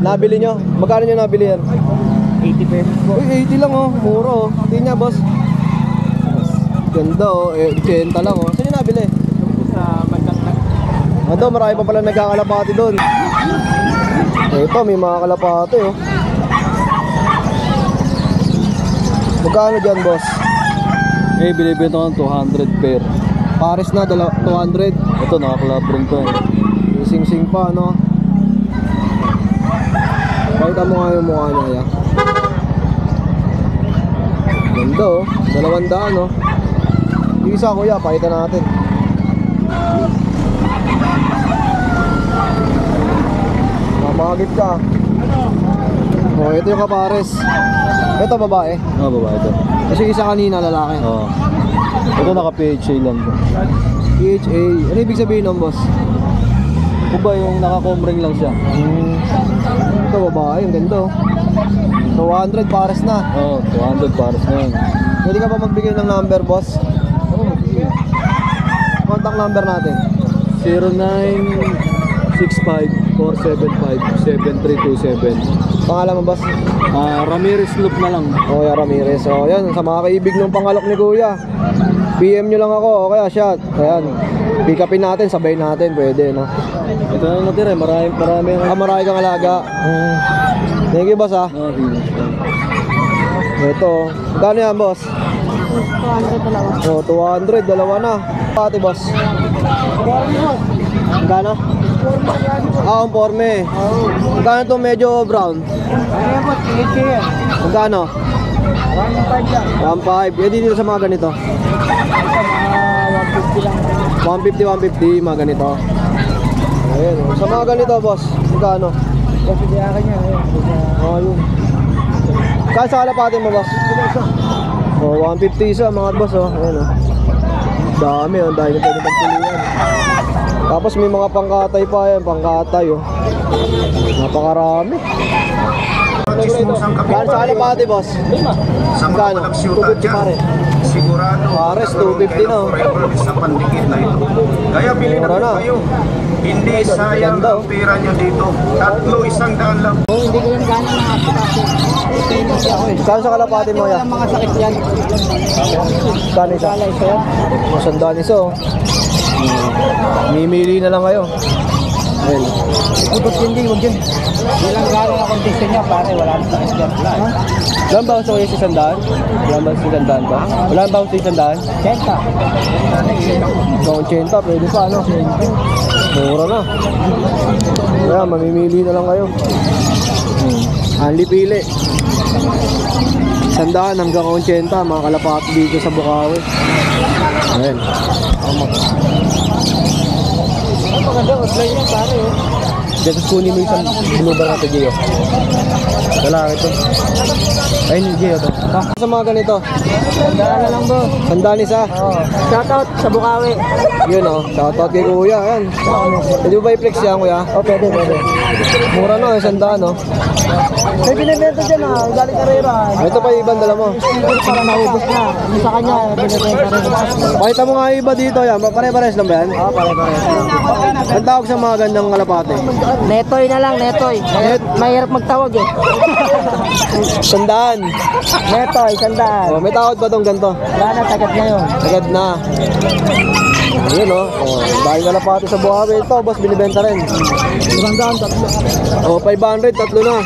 Nabili nyo? Magkano nyo nabili yan? 80 pesos po. Uy, 80 lang oh. Mura oh. Tingnan niya, boss. Ganda oh. 80 lang oh. Saan nyo nabili? Sa bandang na. Ando, marami pa pala nagkakalapati doon. Ito, may mga kalapati oh. Magkano dyan, boss? Binibenta ko ng 200 pair. Pares na, 200. Ito, nakaklabron to. Sing-sing pa, no? Pakita mo nga yung mukha niya, ya. Ganda, oh. 200, no? Yung isa, kuya, pakita natin. Mamagit ka. Oh, ito yung kapares. Ito, babae. Babae ito. Kasi isa kanina, lalaki. Oo. Ito naka-PHA lang to. PHA. Ano ibig sabihin nun, boss? Ito ba yung naka-comring lang siya? Ito, babae. Ang ganda, oh. 200 pares na. Oo, 200 pares na yun. Pwede ka ba magbigay ng number, boss? Oo, sige. Contact number natin. 0965-475-7327. Pangalan mo, boss? Ramirez Loop na lang. Kuya Ramirez. So, yan. Sa mga kaibig ng pangalok ni Kuya. PM nyo lang ako. O kaya shot. Ayan. Pick upin natin. Sabay natin. Pwede, no? Ito na natira. Marami. Marami kang alaga. Thank you, boss, ha. Ito. Gano yan, boss? 200 dalawa. Oh, 200. Dalawa na. Pati, boss. Gano? Ang forme. Gano ito medyo brown? Ano po, 80 yan. Magkano? 1.5 lang. 1.5. Pwede dito sa mga ganito. 150 lang. 150, 150, mga ganito. Ayan, oh. Sa mga ganito, boss, magkano? Kasi di akin yan. Ayun. Saan sa kalapati mo, boss? Oh, 150 isa, mga boss, oh. Ayan, oh. Dami, oh. Dahil pwede pagpilihan. Tapos may mga pangkatay pa yan, pangkatay, oh. Napakarami. Saan sa kalapati, boss? Sa mga Magkano? walang siyuta 250 pare. sigurado Pares, 250 na. forever sa pandikit na ito. Kaya bilhin Mura na na. kayo. Hindi sayang Ganda, oh. ang pera nyo dito. 3, 100 lang. Oo, hindi ko yung gano'n mga kapatid. Hindi ako eh. Saan sa kalapati mo, ya? Walang mga sakit yan. Saan isa? Wala isa yan. Oh, sandaan isa, oh. Mimili na lang kayo. Ayan. Ibot hindi, huwag yun. Walang gano'n na kondisyon niya, pare. Wala nang sakit yan. Ilan ba sa kuya si sandaan? Ilan ba si sandaan ba? Wala ba si sandaan? Kenta. Gawang 80, pwede pa, ano? Mura na. Kaya, mamimili na lang kayo. Anli pili. Sandaan hanggang 80, mga kalapati dito sa Bukawi. Ayan. Ang maganda, offline yan, pare. Dito kunin mo isang bulubar natin, Gio. Wala ito. Ayun, Gio to. Sa mga ganito, Sandaan na lang, bro. sandaan isa. Oo. Shoutout sa Bukawi. Yun, oh. Shoutout kay Kuya. Ayan. Pwede mo ba i-flex yan, Kuya? Oh, pwede, pwede. Mura na, sandaan, oh. May binibenta dyan, ah. Galing karera. Ito pa yung ibang dala mo. Para naubos na. Yung sa kanya, binibenta rin. Pakita mo nga yung iba dito, yan. Pare-pares lang ba yan? Oo, pare-pare. Ang tawag sa mga gandang kalapate. Netoy na lang, Netoy. Mahirap magtawag eh. Sandaan. Netoy, sandaan. Oh, may tawad ba tong ganito? Wala na, tagat na yun. Agad na. Ayun, oh. Oh, dahil kalapate sa Bukawi ito, boss, binibenta rin. Sandaan, tatlo. Oh, 500, tatlo na.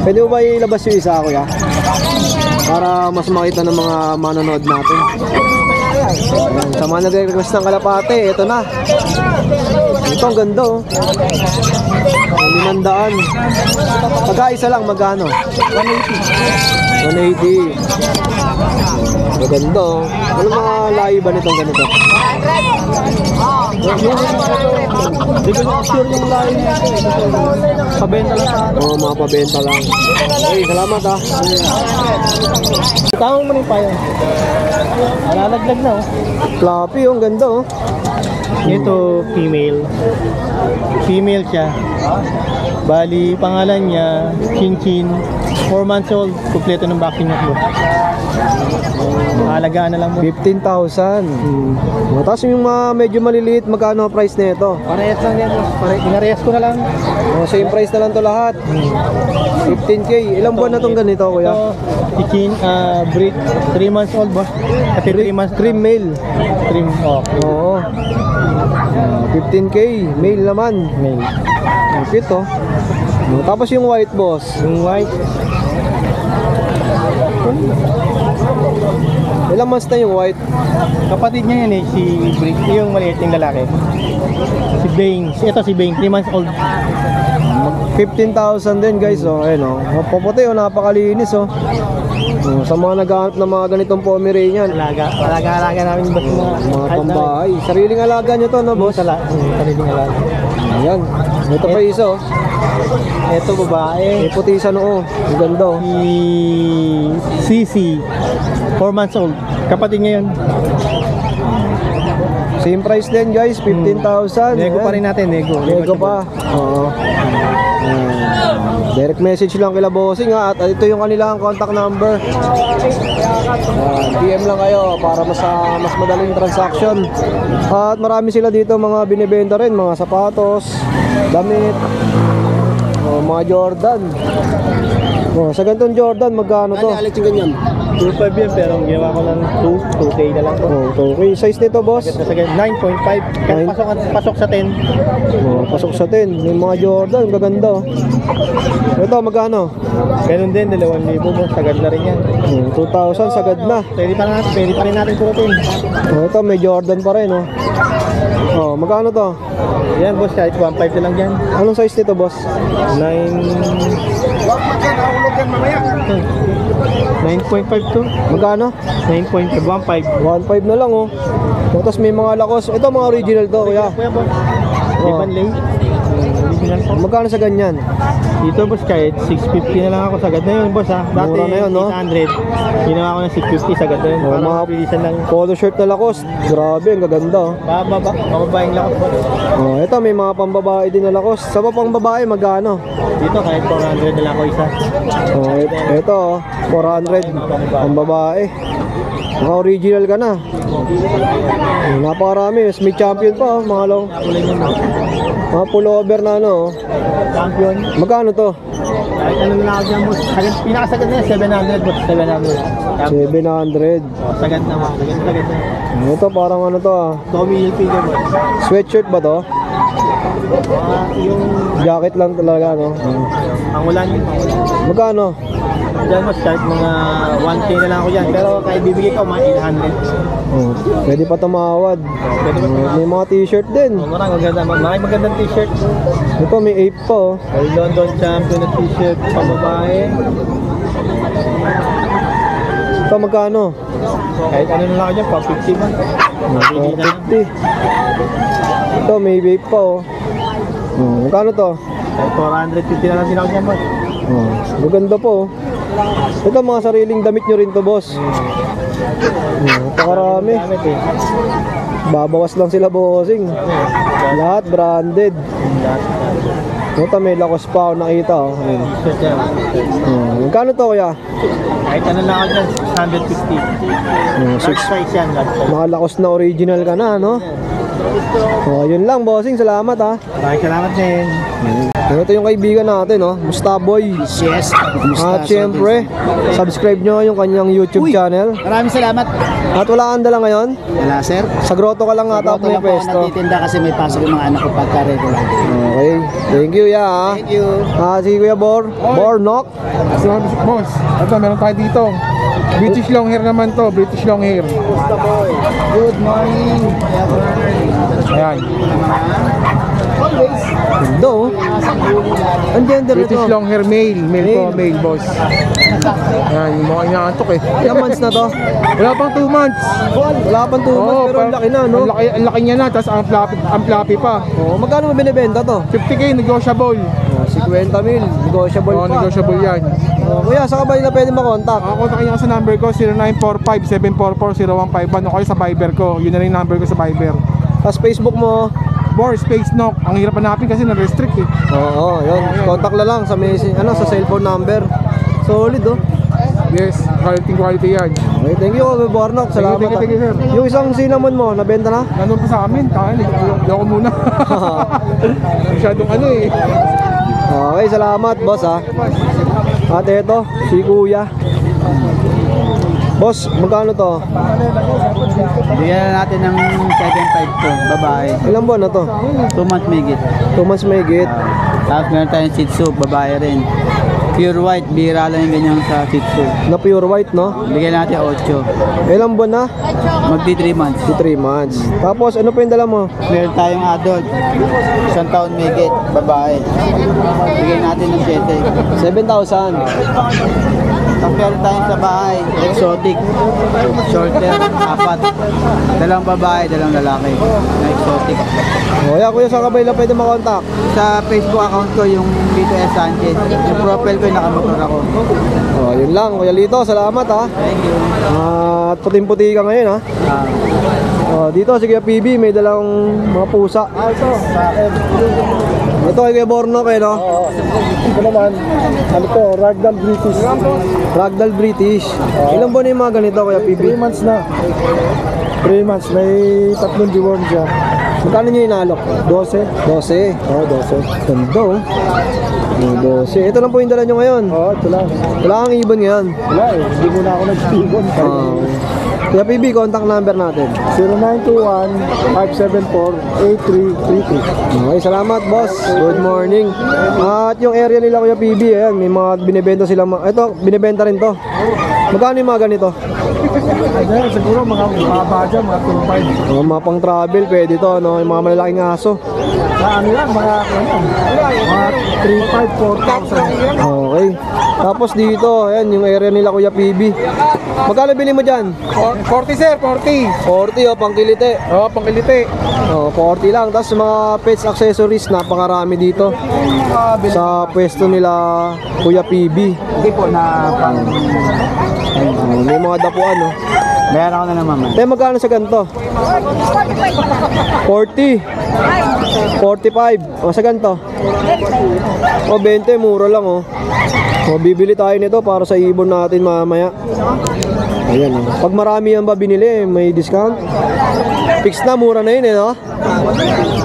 Pwede mo ba ilabas yung isa, Kuya? Para mas makita ng mga manonood natin. Ayan, sa mga nagre-request ng kalapate, ito na. Ito, ang ganda, oh. 500. Pagka-isa lang, magkano? 180. Maganda, oh. Ano mga lahi ba nitong ganito? Hindi ko na sure yung line niya. Pabenta lang sa Oo, mga pabenta lang. Okay, salamat, ha. Tawag mo rin pa yun. Nalalaglag na oh. Floppy, oh. Ang ganda, oh. Ito, female. Female siya. Bali, pangalan niya, Chin Chin. 4 months old, kumpleto ng vaccine niya po. Alagaan na lang mo. 15,000. Tapos yung mga medyo maliliit, magkano price na ito? Parehas lang yan. Pinarehas ko na lang. Same price na lang to lahat. 15K. Ilang buwan na tong ganito, kuya? Ito, chicken, breed, 3 months old boss. Kasi 3 months. Cream male. Cream, Oo. 15K. Male naman. male. Ang cute, oh. Tapos yung white, boss. Yung white, Ilang months na yung white? kapatid niya yan si breed, yung maliit yung lalaki. Si Bang, ito si Bang, 3 months old. 15,000 din, guys, oh. Ayun, oh. Puputi, oh. Napakalinis, oh. Sa mga naghahanap ng mga ganitong Pomeranian. Alaga namin yung Mga pambahay. Sariling alaga nyo to, no, boss? Sariling alaga. Ayan. Ito pa isa, oh. Ito babae, May puti sa noo. Ang ganda, oh. si CC, 4 months old. Kapatid niya yun. Same price din, guys. 15,000. Nego pa rin natin, nego. Nego pa. Oo. Ayan. Direct message lang kila bossing, ha. At ito yung kanilang contact number. PM lang kayo para mas madaling transaction. At marami sila dito mga binibenta rin, mga sapatos, damit, mga Jordan. Sa ganitong Jordan, magkano to? Alex yung ganyan? 2.5 yan, pero ang ginawa ko lang 2K na lang. Okay, size nito, boss? 9.5. Kaya pasok sa 10. Pasok sa 10. May mga Jordan, gaganda, oh. Ito, magkano? Ganun din, 2,000 mo. Sagad na rin yan. 2,000, sagad na. Pwede pa rin natin kurutin. Ito, may Jordan pa rin, oh. Magkano to? Yan, boss, kahit 1.5 na lang yan. Anong size nito, boss? 9.5 to. Magkano? 9.5, 1.5. 1.5 na lang, oh. Tapos may mga lakos. Ito, mga original to, kuya. Kuya, boss. Liban lay. Original po. Magkano sa ganyan? Dito, boss, kahit 650 na lang ako. Sagad na yun, boss, ha. Dati, Mura na yun, no? 800. Ginawa ko ng 650, sagad na yun. Oh, Parang mga bilisan lang. polo shirt na lakos. Grabe, ang gaganda, oh. Mababaing lang ako. Ito, may mga pambabae din na lakos. Sa pang babae, magkano? Dito, kahit 400 na lang ako isa. Ito, oh. 400. Ang babae. Naka-original ka na. Napakarami. May champion pa, oh, mga long. Kulay nyo, no? Mga pullover na ano, oh. Champion. Magkano to? Kahit ano na lang ako dyan, boss. Pinakasagad na yan, 700, boss. 700. 700. Sagad na, boss. Sagad na. Ito, parang ano to, ah. Tommy Hilfiger, boss. Sweatshirt ba to? Yung Jacket lang talaga, no? ang ulan yun. Magkano? Diyan, boss, kahit mga 1K na lang ako dyan. Pero kahit bibigay ko, mga 800. Pwede pa tumawad. Pwede ba ito? May mga t-shirt din. Maraming magandang t-shirt. Ito, may ape pa, oh. May London champion na t-shirt, pambabae. Ito, magkano? Kahit ano na lang ako dyan, pang 50 man. Mabili na lang. 450. Ito, may vape pa, oh. Magkano to? Kahit 450 na lang din ako dyan, boss. Maganda po, oh. Ito, mga sariling damit nyo rin to, boss. Napakarami. Gamit eh. Babawas lang sila, bossing. Lahat branded. Ito, may lakos pa ako nakita, oh. T-shirt yan. Magkano to, kuya? Kahit ano lang ako dyan, 150. Large size yan, large size. Nakalakos na original ka na, no? Yun lang, bossing. Salamat, ha. Maraming salamat din. Ito yung kaibigan natin, no? Mustaboy. Yes. At syempre, subscribe nyo yung kanyang YouTube channel. Maraming salamat. At wala kang dala ngayon? Wala sir. Sa grotto ka lang ata Grotto may lang po ako pwesto. nagtitinda kasi may pasok yung mga anak ko pagka regular. Okay. Thank you, ya. Ha? Thank you. Si Kuya Bornok. Boss, ito meron tayo dito. British long hair naman to, British long hair. Good morning. Ayan, Ganda, oh. Ang gender nito. British long hair male, male boss. Ayan, yung mga inaantok eh. Ilang months na to? Wala pang 2 months. Wala pang 2 months, pero ang laki na, no? Ang laki niya na, tapos ang floppy pa. Magkano mo binibenta to? 50k negotiable. 50 mil. Negotiable Oo, pa. negotiable yan. Kuya, saan ka ba nila pwede makontak? Kontakin niyo ako sa number ko, 0945-744-0151 o kayo sa Viber ko. Yun na rin yung number ko sa Viber. Tapos Facebook mo? Bor, space knock. Ang hirap hanapin kasi na-restrict eh. Oo, yun. Contact na lang sa message, sa cellphone number. Solid, oh. Yes, quality yan. Okay, thank you, Kuya Bornok. Salamat. Thank you, sir. Yung isang cinnamon mo, nabenta na? Nandun pa sa amin, kain. Hindi ako muna. Masyadong ano eh. Okay, salamat, boss ha. At eto, si Kuya. Boss, magkano to? Bigyan na natin ng 7.5 to, babae. Ilang buwan na to? 2 months may git. 2 months may higit. Tapos meron tayong Shih Tzu, babae rin. Pure white, bira lang yung ganyan sa Shih Tzu. Na pure white, no? Bigyan natin 8. Ilang buwan na? Magdi 3 months. 3 months. Tapos, ano pa yung dala mo? Meron tayong adult, 1 taon may git, babae. Bigyan natin ng 7. 7,000. Tapos meron tayong sa bahay, exotic, shorter, 4. Dalawang babae, dalawang lalaki na exotic. O, yan, Kuya, saan ka ba nila pwede makontak? Sa Facebook account ko, yung Lito S. Sanchez. Yung profile ko, yung nakamotor ako. O, yun lang. Kuya Lito, salamat ha. Thank you. At puting-puti ka ngayon ha. O, dito, si Kuya PB, may dalang mga pusa. Ito kay Kuya Bornok eh, no? Ito naman, ano to, Ragdoll British. Ragdoll British. Ilang buwan na yung mga ganito, Kuya PB? 3 months na. 3 months, may 3 deworm siya. Magkano nyo inalok? 12. 12. Oo, 12. Ganda oh. May 12. Ito lang po yung dala nyo ngayon. Oo, ito lang. Wala kang ibon ngayon. Wala eh, hindi muna ako nag-ibon. Kuya PB, contact number natin. 0921-574-8333. Okay, salamat boss. Good morning. At yung area nila Kuya PB, ayan, may mga binibenta sila. Ito, binibenta rin to. Magkano yung mga ganito? Ano, siguro mga dyan, mga 2.5. Mga pang travel, pwede to, no? Yung mga malalaking aso. Ano yan, mga 3.5-4,000. Okay. Tapos dito, ayan, yung area nila Kuya PB. Magkano bili mo dyan? 40 sir, 40. 40 o, pang kilite. Oo, pangkiliti. Oh, 40 lang. Tapos mga pets accessories, napakarami dito. Sa pwesto nila Kuya PB. Hindi po na pang... Oh, may mga dapuan, no? Meron ako na naman. Tayo magkano sa ganito? 40. 45. O sa ganito? O 20, mura lang oh. O bibili tayo nito para sa ibon natin mamaya. Ayan oh. Pag marami yan ba binili, may discount. Fix na, mura na yun eh, no?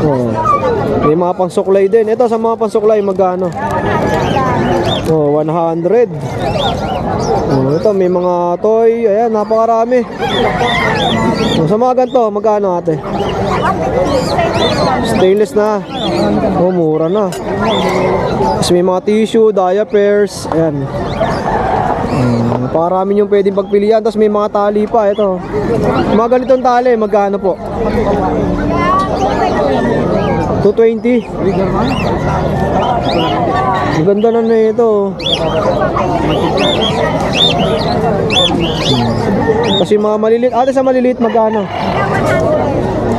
Oh. May mga pangsuklay din. Ito sa mga pangsuklay, magkano? Oh, 100. Oh, ito may mga toy, ayan, napakarami. Oh, sa mga ganito, magkano ate? Stainless na. Oh, mura na. Tapos may mga tissue, diapers, ayan. Napakarami yung pwedeng pagpilian. Tapos may mga tali pa, ito. Mga ganitong tali, magkano po? 220. Ang ganda na ito. Kasi mga maliliit. Ate sa maliliit magkano?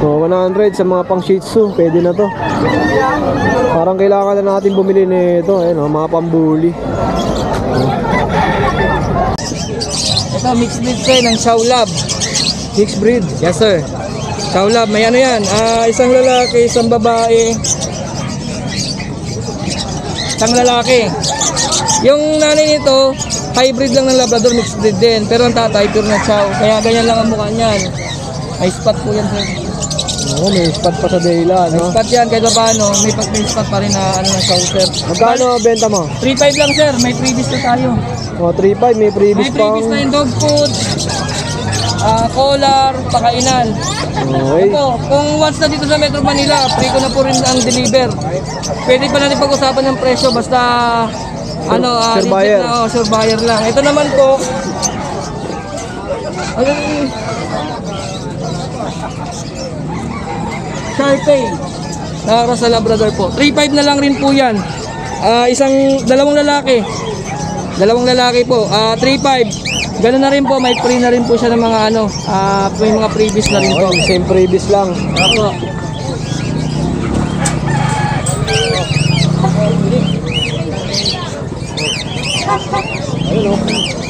So 100 sa mga pang Shih Tzu. Pwede na to. Parang kailangan na natin bumili nito. Ayun, mga pambuli. Ito, mixed breed ko ng Shaolab. Mixed breed. Yes, sir. Shaolab, may ano yan? Isang lalaki, isang babae. Isang lalaki. Yung nanay nito, hybrid lang ng Labrador, mixed breed din. Pero ang tatay, pure na chow. Kaya ganyan lang ang mukha niyan. May spot po yan, sir. Oh, may spot pa sa Dela, May no? spot yan, kahit paano. May spot pa rin na ano ng chow, sir. Magkano benta mo? 3.5 lang, sir. May freebies na tayo. Oh, 3.5, may May previous pang. freebies na yung dog food, collar, pakainan. Okay. Ito, kung once na dito sa Metro Manila, free ko na po rin ang deliver. Pwede pa natin pag-usapan ng presyo basta ano, Sure legit buyer. na, sure buyer lang. Ito naman po, Sharpay, nakakara sa Labrador po. 3.5 na lang rin po yan. Dalawang lalaki po. 3.5. Ganun na rin po, may free na rin po siya ng mga ano, may mga previous na rin po. Okay, same previous lang. Opo.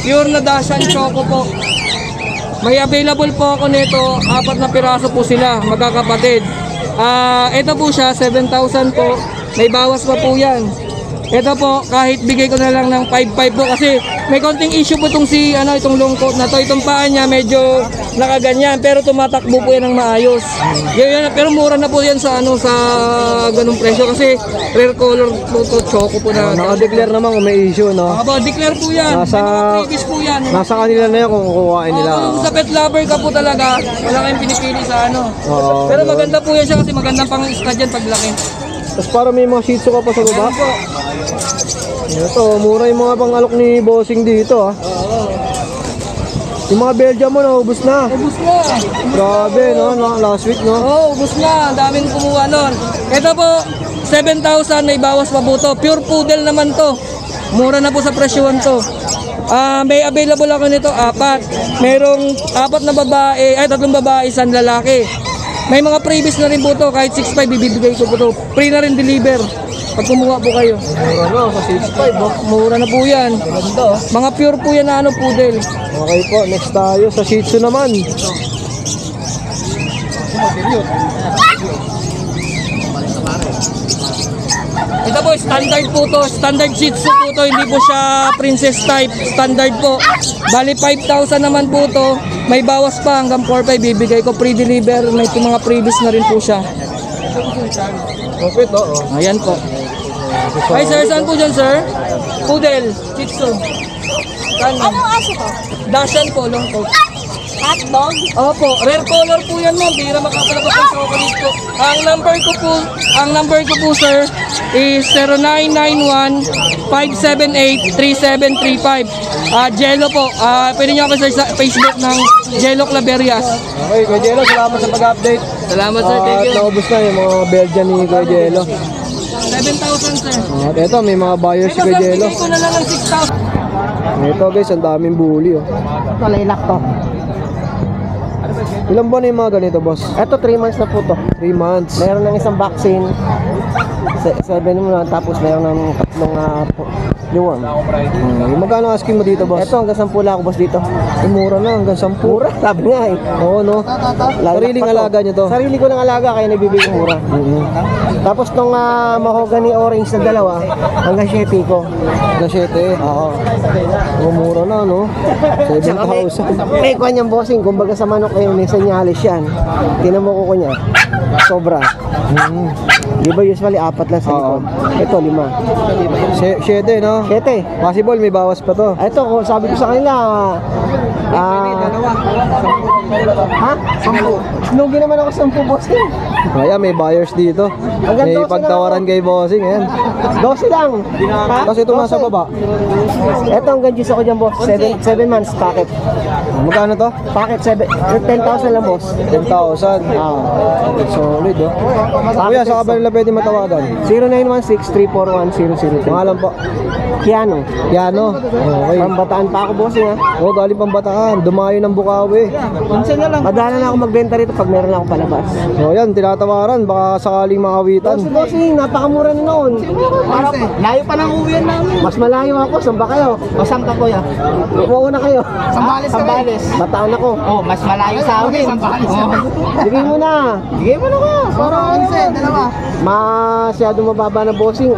Pure na Dashan Choco po. May available po ako nito, 4 na piraso po sila, magkakapatid. Ito po siya, 7,000 po. May bawas pa po yan. Ito po, kahit bigay ko na lang ng 5.5 po kasi may konting issue po itong itong long coat na to. Itong paa niya medyo nakaganyan pero tumatakbo po yan ng maayos. Yan, pero mura na po yan sa sa ganung presyo kasi rare color po to, choco po na. Naka-declare naman kung may issue, no? Declare po yan. Nasa- May mga previous po yan. Nasa kanila na yan kung kukuhain nila. Kung sa pet lover ka po talaga, wala kayong pinipili sa Oo. Pero maganda po yan siya kasi magandang pang-stud yan paglaki. Tapos para may mga shih tzu ka pa sa baba. Yan po. Ito, mura yung mga pang-alok ni Bossing dito, ah. Yung mga Belgian mo, naubos na. Ubus na. Grabe, no? Last week, no? Oo, ubus na. Ang daming kumuha nun. Ito po, 7,000 may bawas pa po to. Pure poodle naman to. Mura na po sa presyohan to. May available ako nito, 4. Merong 4 na babae, 3 babae, 1 lalaki. May mga previous na rin po to, kahit 6.5 bibigay ko po to. Free na rin deliver. Pag kumuha po kayo. Mura na, sa 6.5, oh. Mura na po yan. Mga pure po yan na poodle. Okay po, next tayo sa shih tzu naman. Ito po, standard po to. Standard shih tzu po to. Hindi po siya princess type. Standard po. Bali 5,000 naman po to. May bawas pa hanggang 4,500 bibigay ko. Pre-deliver. May mga previous na rin po siya. Okay, to, oh. Ayan po. Hi sir, saan po dyan sir? Poodle, shih tzu. Anong aso to? Dashan po, long coat. Hotdog? Opo, rare color po yan ma'am. Bira makapalabas ng chocolate po. Ang number ko po sir is 0991-578-3735. Jello po. Pwede niyo ako sa Facebook ng Jello Claverias. Okay, Kuya Jello, salamat sa pag-update. Salamat sir, thank At you. naubos na yung mga Belgian ni Kuya Jello. 7,000 sir. At ito, may mga buyers si Ito Kuya sir, Jello. bigay ko na lang ng 6,000. Ito guys, ang daming bully, oh. Ito, lilac to. Ilang buwan na yung mga ganito, boss? Ito, 3 months na po to. 3 months. Meron ng isang vaccine. 7 mo na, tapos meron ng 3 liwang. Yung magkano asking mo dito, boss? Ito, hanggang 10 lang ako, boss, dito. Ay, mura na, hanggang 10. Mura, sabi nga eh. Oo, no? Sariling alaga nyo to. Sarili ko lang alaga, kaya nabibigay mura. Tapos nung mahogany orange na dalawa, hanggang 7 ko. Na 7. Oo. Oh, mura na, no? Tsaka 7,000. may kanyang bossing, kumbaga sa manok kayo, may senyales yan. Tinan mo ko niya, sobra. Di ba usually 4 lang sa likod? Ito, 5. 7, no? 7. Possible, may bawas pa to. Ito, kung sabi ko sa kanila, ha? 10. Lugi naman ako 10 bossing. Kaya may buyers dito. Hanggang May 12 pagtawaran na kay bossing, ayan. 12 lang. Ha? Kasi ito nasa 12. baba. Ito, hanggang juice ako dyan, boss. 7 months, packet. Magkano to? Packet 10,000 lang, boss. 10,000. Solid, oh. Kuya, sa kabal na pwede matawagan? 0916-341-002. Pangalan po. Kiano. Piano. Okay. Pambataan pa ako, bossing, ha? Oh, galing pang Bataan. Dumayo ng Bukawi. Madala na ako magbenta rito pag meron akong palabas. So, yan, tinatawaran. Baka sakaling makawitan. Bossing, napakamura na noon. Layo pa ng uwian namin. Mas malayo ako. Saan ba kayo? O saan ka, kuya? Uuna kayo. Sambales. Sambales. Bataan ako. Oh, mas malayo sa amin. Sambales. Bigay mo na. Bigay mo na ka. Para ano? Masyado mababa na bossing.